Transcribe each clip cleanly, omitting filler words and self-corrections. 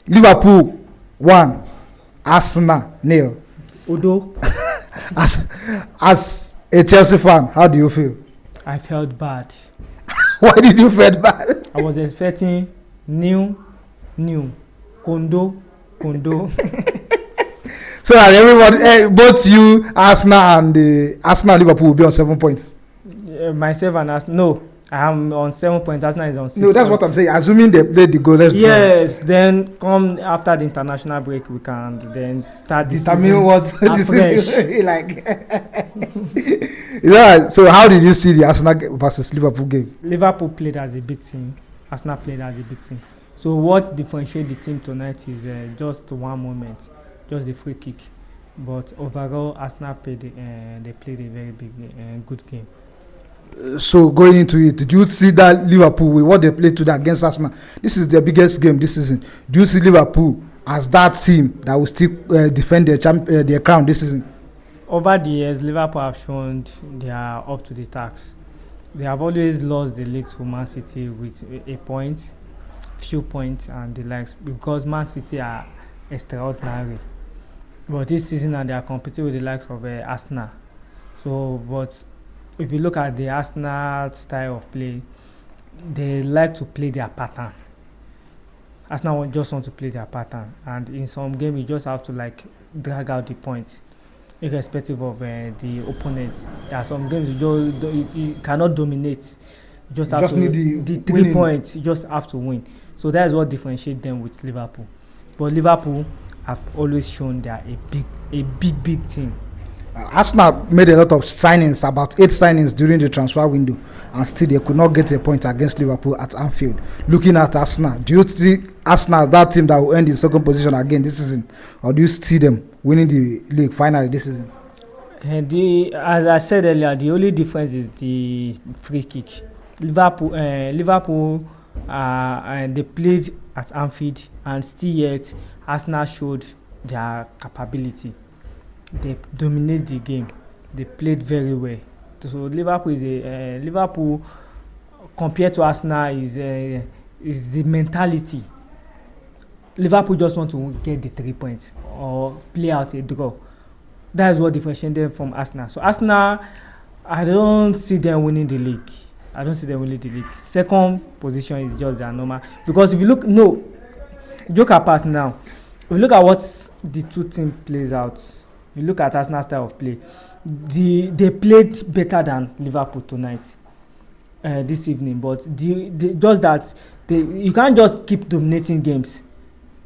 Liverpool 1, Arsenal 0. Odo, As a Chelsea fan, how do you feel? I felt bad. Why did you feel bad? I was expecting new, Kondo. So that everybody, both you, Arsenal and Arsenal Liverpool will be on 7 points. Myself and Arsenal. No, I am on 7 points. Arsenal is on 6 No, that's points. what I'm saying. Assuming they played the goal, let's Yes, then come after the international break, we can then start the determine season what this afresh. is like. Yeah. So how did you see the Arsenal versus Liverpool game? Liverpool played as a big team. Arsenal played as a big team. So what differentiates the team tonight is just one moment, just the free kick. But overall, Arsenal played. They played a very big, good game. So going into it, did you see that Liverpool with what they played today against Arsenal? This is their biggest game this season. Do you see Liverpool as that team that will still defend their crown this season? Over the years, Liverpool have shown they are up to the task. They have always lost the league to Man City with a point, few points, and the likes because Man City are extraordinary. But this season, they are competing with the likes of Arsenal. So, but if you look at the Arsenal style of play, they like to play their pattern. Arsenal just want to play their pattern, and in some game, you just have to like drag out the points, irrespective of the opponent. There are some games you cannot dominate. You just have to need the 3 winning. points. You just have to win. So that is what differentiates them with Liverpool. But Liverpool have always shown they are a big team. Arsenal made a lot of signings, about 8 signings during the transfer window, and still they could not get a point against Liverpool at Anfield. Looking at Arsenal, do you see Arsenal that team that will end in second position again this season, or do you see them winning the league finally this season? As I said earlier, the only difference is the free kick. Liverpool, and they played at Anfield, and still yet Arsenal showed their capability. They dominate the game. They played very well. So Liverpool compared to Arsenal is the mentality. Liverpool just want to get the 3 points or play out a draw. That is what differentiates them from Arsenal. So Arsenal, I don't see them winning the league. Second position is just their normal. Because if you look, joke apart now, if you look at what the two teams plays out, if you look at Arsenal's style of play, they played better than Liverpool tonight, this evening. But just that you can't just keep dominating games.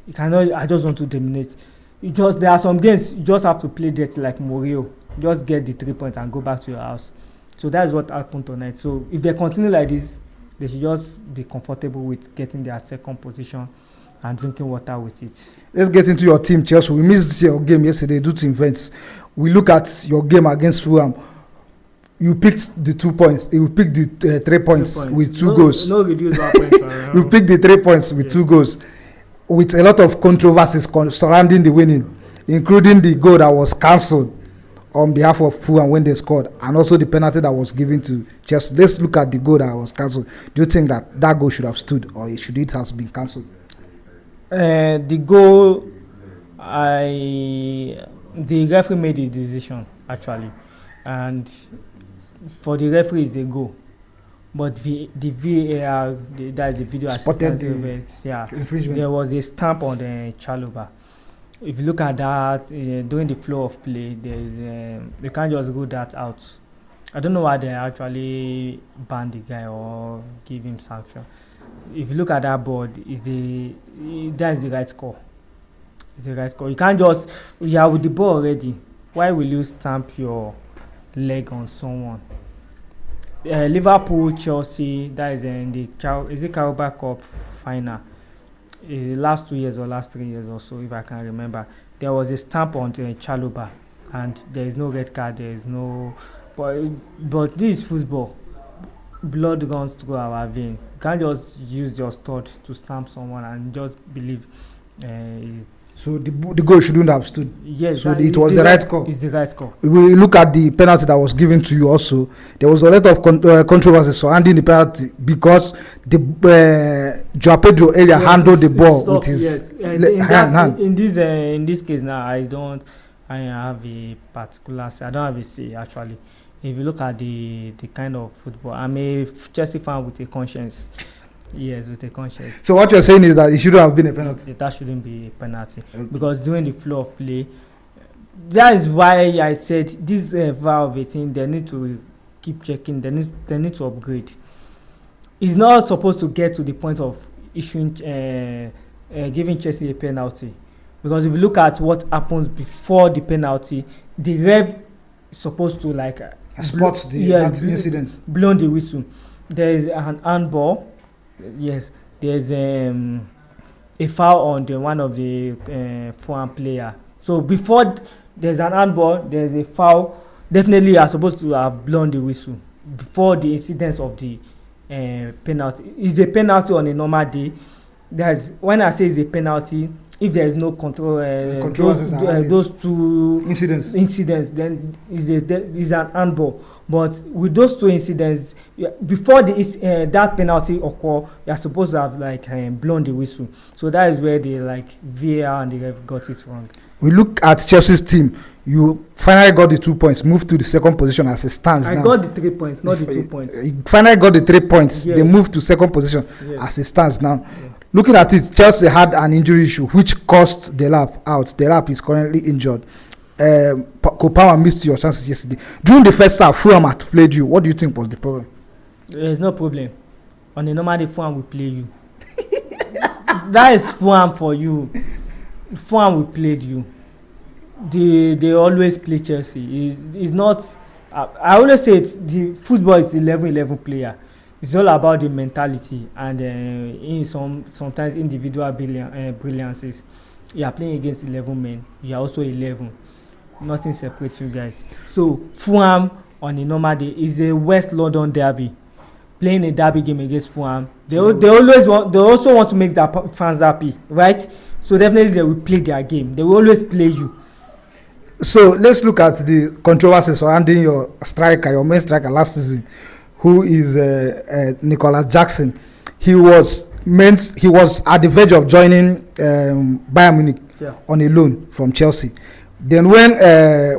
You cannot. I just want to dominate. There are some games you just have to play dirty like Mourinho. Just get the 3 points and go back to your house. So that's what happened tonight. So if they continue like this, they should just be comfortable with getting their second position and drinking water with it. Let's get into your team, Chelsea. We missed your game yesterday due to events. We look at your game against Fulham. You picked the 2 points. You picked the 3 points with two goals. No reduce our points. You picked the 3 points with 2 goals, with a lot of controversies surrounding the winning, including the goal that was cancelled on behalf of Fulham when they scored, and also the penalty that was given to Chelsea. Let's look at the goal that was cancelled. Do you think that goal should have stood, or should it have been cancelled? The goal, the referee made his decision actually, and for the referee it's a goal, but the VAR, that is the video assistant, there was a stamp on the Chalobah. If you look at that during the flow of play, they can't just rule that out. I don't know why they actually banned the guy or give him sanction. If you look at that board, that is the right score. It's the right score. You can't just with the ball already. Why will you stamp your leg on someone? Liverpool, Chelsea, that is in the Carabao Cup final. The last 2 years or last 3 years or so, if I can remember, there was a stamp on Chalobah, and there is no red card. There is no, but this is football. Blood runs through our vein. You can't just use your stud to stamp someone and just believe So the goal shouldn't have stood. Yes, So it was the right call. It's the right call. We look at the penalty that was given to you also. There was a lot of controversy surrounding the penalty because the Joao Pedro area handled the ball with his hand. In this case now, I have a particular say. I don't have a say actually. If you look at the kind of football, I'm a Chelsea fan with a conscience. Yes, with a conscience. So what you're saying is that it shouldn't have been a penalty. That shouldn't be a penalty because during the flow of play, that is why I said this VAR of 18, they need to keep checking. They need to upgrade. It's not supposed to get to the point of issuing giving Chelsea a penalty, because if you look at what happens before the penalty, the ref is supposed to spot that incident, blow the whistle. There is an handball. Yes, there's a foul on one of the foreign player. So before there's an handball, there's a foul. Definitely, you are supposed to have blown the whistle before the incidence of the penalty. It's a penalty on a normal day. When I say it's a penalty, if there is no control, those two incidents, then is an handball. But with those two incidents, before that penalty occur, you are supposed to have blown the whistle. So that is where the VAR and the ref got it wrong. We look at Chelsea's team. You finally got the 2 points, moved to the second position as it stands now. I got the 3 points, not the 2 points. You finally got the 3 points. Yes. They moved to second position as it stands now. Yes. Looking at it, Chelsea had an injury issue which cost Delap out. Delap is currently injured. Kopama missed your chances yesterday. During the first half, Fulham had played you. What do you think was the problem? There's no problem. On a normal day, Fulham will play you. That is Fulham for you. Fulham will play you. They always play Chelsea. It's not. I always say the football is 11-11 player. It's all about the mentality and in sometimes individual brilliances. You are playing against 11 men. You are also 11. Nothing separates you guys. So Fulham on a normal day is a West London derby. Playing a derby game against Fulham, they also want to make their fans happy, right? So definitely they will play their game. They will always play you. So let's look at the controversy surrounding your main striker last season, who is Nicolas Jackson. He was at the verge of joining Bayern Munich on a loan from Chelsea. Then when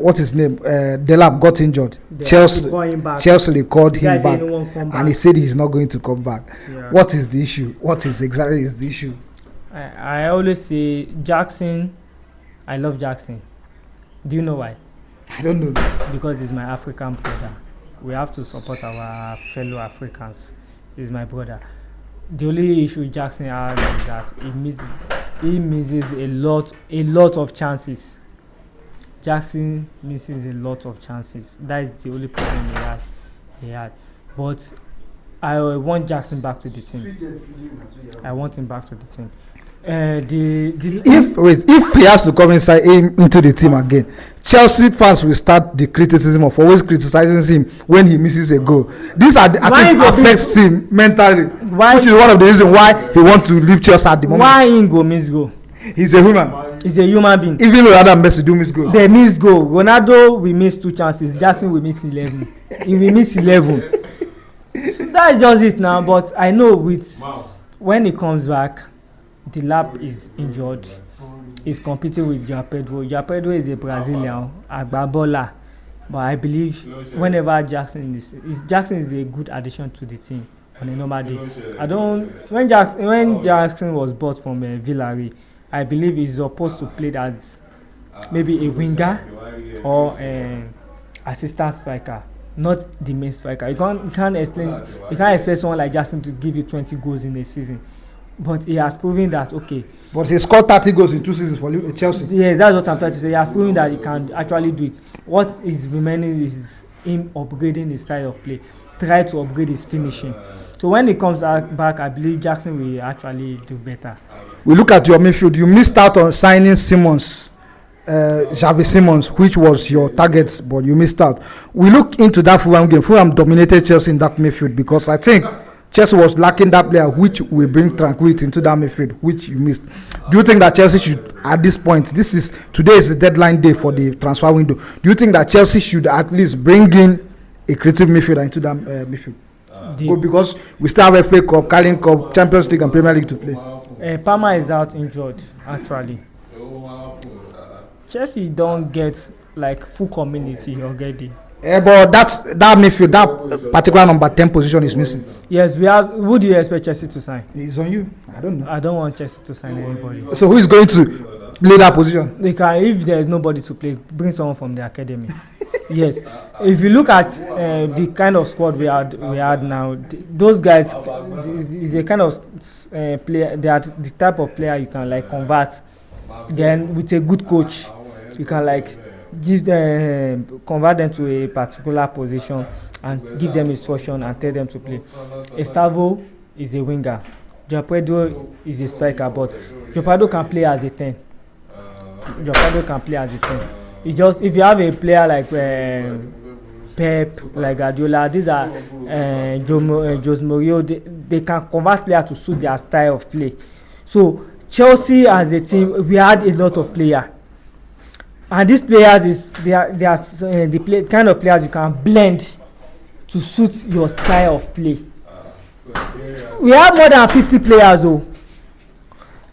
what's his name, Delap got injured, Chelsea called him back, and he said he's not going to come back. Yeah. What is the issue? What is exactly the issue? I always say Jackson. I love Jackson. Do you know why? I don't know. Because he's my African brother. We have to support our fellow Africans. He's my brother. The only issue Jackson has is that he misses a lot of chances. Jackson misses a lot of chances. That is the only problem he had. But I want Jackson back to the team. I want him back to the team. If he has to come into the team again, Chelsea fans will start the criticism of always criticizing him when he misses a goal. This affects him mentally, which is one of the reasons why he wants to leave Chelsea at the moment. Why he go miss goal? He's a human. He's a human being. Even Ronaldo and Messi do miss goal. They miss goal. Ronaldo will miss 2 chances. Jackson will miss 11. He will miss 11. So that is just it now. But I know when he comes back, the lap is injured. He's competing with Joao Pedro. Joao Pedro is a Brazilian, Agbabola. But I believe whenever Jackson is a good addition to the team on a normal day. When Jackson was bought from Villarreal, I believe he's supposed to play as maybe a winger or assistant striker, not the main striker. You can't expect someone like Jackson to give you 20 goals in a season. But he has proven that, okay. But he scored 30 goals in 2 seasons for Chelsea. Yeah, that's what I'm trying to say. He has proven that he can actually do it. What is remaining is him upgrading his style of play. Try to upgrade his finishing. So when he comes back, I believe Jackson will actually do better. We look at your midfield. You missed out on signing Simmons, Xavi Simmons, which was your target, but you missed out. We look into that Fulham game. Fulham dominated Chelsea in that midfield because I think Chelsea was lacking that player which will bring tranquility into that midfield, which you missed. Do you think that Chelsea should, at this point, today is the deadline day for the transfer window? Do you think that Chelsea should at least bring in a creative midfielder into that midfield? Because we still have FA Cup, Carling Cup, Champions League, and Premier League to play. Palmer is out injured, actually. Chelsea don't get like full community already. But that midfield, that particular number 10 position is missing. Yes, we have. Who do you expect Chelsea to sign? It's on you. I don't know. I don't want Chelsea to sign anybody. So who is going to play that position? They can, if there is nobody to play, bring someone from the academy. Yes, if you look at the kind of squad we had now, those guys, the kind of player, they are the type of player you can like convert. Then with a good coach, you can like convert them to a particular position and give them instruction and tell them to play. Estavo is a winger. João Pedro is a striker, but João Pedro can play as a 10. João Pedro can play as a 10. It's just if you have a player like Pep, like Guardiola, these are Jose Mourinho, they can convert players to suit their style of play. So Chelsea as a team, we had a lot of players. And these players they are the kind of players you can blend to suit your style of play. We have more than 50 players, though.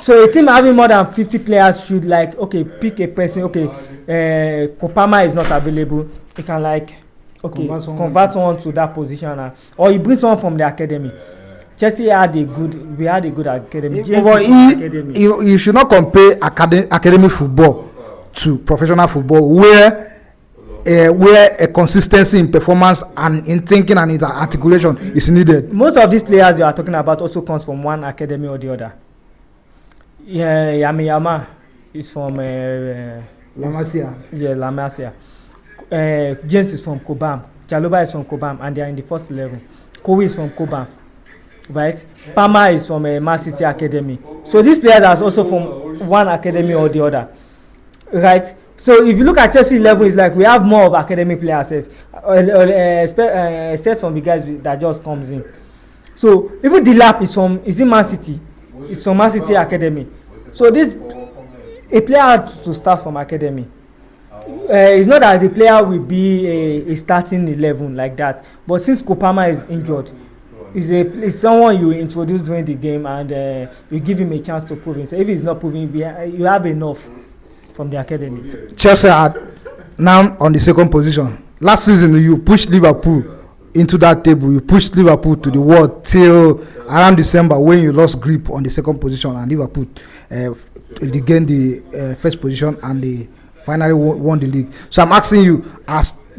So a team having more than 50 players should like pick a person. Kopama is not available. You can convert someone to that position, or you bring someone from the academy. Chelsea we had a good academy. But you should not compare academy football to professional football, where a consistency in performance and in thinking and in articulation is needed. Most of these players you are talking about also comes from one academy or the other. Yeah, Yama is from La Masia. Yeah, La Masia. James is from Cobham. Jaloba is from Cobham, and they are in the first level. Kowi is from Cobham, right? Palmer is from Man City Academy. So these players are also from one academy or the other, right? So if you look at Chelsea level, it's like we have more of academy players, except from the guys that just comes in. So even Delap is in Man City. It's from Man City Academy. So a player has to start from academy. It's not that the player will be a starting 11 like that. But since Kopama is injured, it's someone you introduce during the game and you give him a chance to prove himself. If he's not proving, you have enough from the academy. Chelsea are now on the second position. Last season, you pushed Liverpool into that table. You pushed Liverpool to the wall till around December when you lost grip on the second position, and Liverpool gained the first position and they finally won the league. So I'm asking you,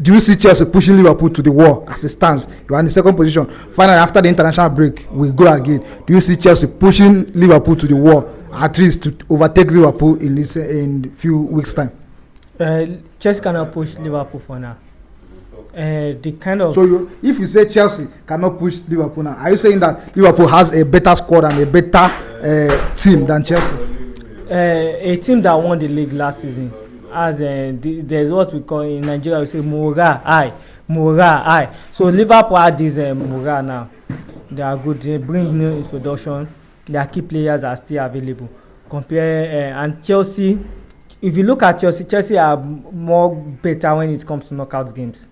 do you see Chelsea pushing Liverpool to the wall as it stands? You are in the second position. Finally, after the international break, we go again. Do you see Chelsea pushing Liverpool to the wall, at least to overtake Liverpool in a few weeks' time? Chelsea cannot push Liverpool for now. So if you say Chelsea cannot push Liverpool now, are you saying that Liverpool has a better squad and a better team than Chelsea? A team that won the league last season, as there's what we call in Nigeria, we say Mora Eye. So Liverpool had this Mora now. They are good. They bring new introduction. Their key players are still available. And Chelsea, if you look at Chelsea are more better when it comes to knockout games.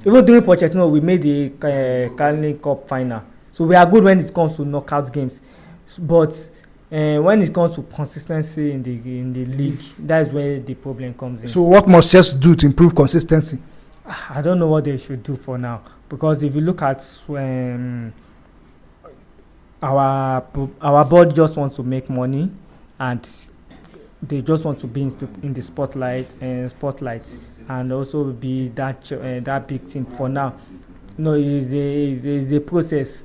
Even during Pochettino, we made the Carling Cup final. So we are good when it comes to knockout games. But when it comes to consistency in the league, that's where the problem comes in. So what must Chelsea do to improve consistency? I don't know what they should do for now. Because if you look at our board just wants to make money and they just want to be in the spotlight and also be that big team for now. No, it is a process.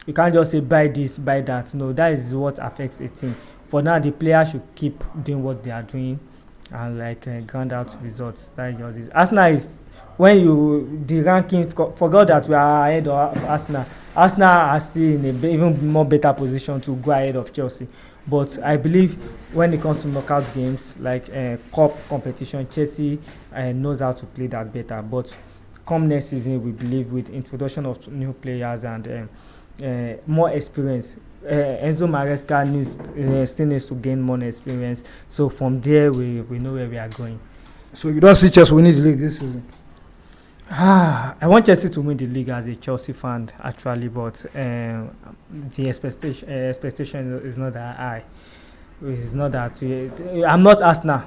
You can't just say buy this, buy that. No, that is what affects a team. For now, the players should keep doing what they are doing and grind out results. That just is. Arsenal is when the ranking forgot that we are ahead of Arsenal. Arsenal are still in a even more better position to go ahead of Chelsea. But I believe when it comes to knockout games like cup competition, Chelsea knows how to play that better. But come next season, we believe with introduction of new players and more experience. Enzo Maresca still needs to gain more experience. So from there, we know where we are going. So you don't see Chelsea winning the league this season? I want Chelsea to win the league as a Chelsea fan, actually, but the expectation is not that high. It's not that I'm not Arsenal.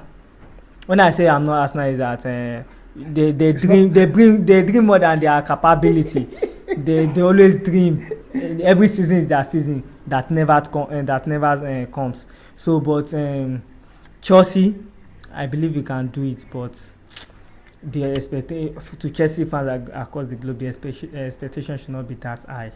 When I say I'm not Arsenal, is that they dream more than their capability. they always dream. Every season is their season that never comes. So, but Chelsea, I believe we can do it, but the expectation to Chelsea fans across the globe, the expectation should not be that high.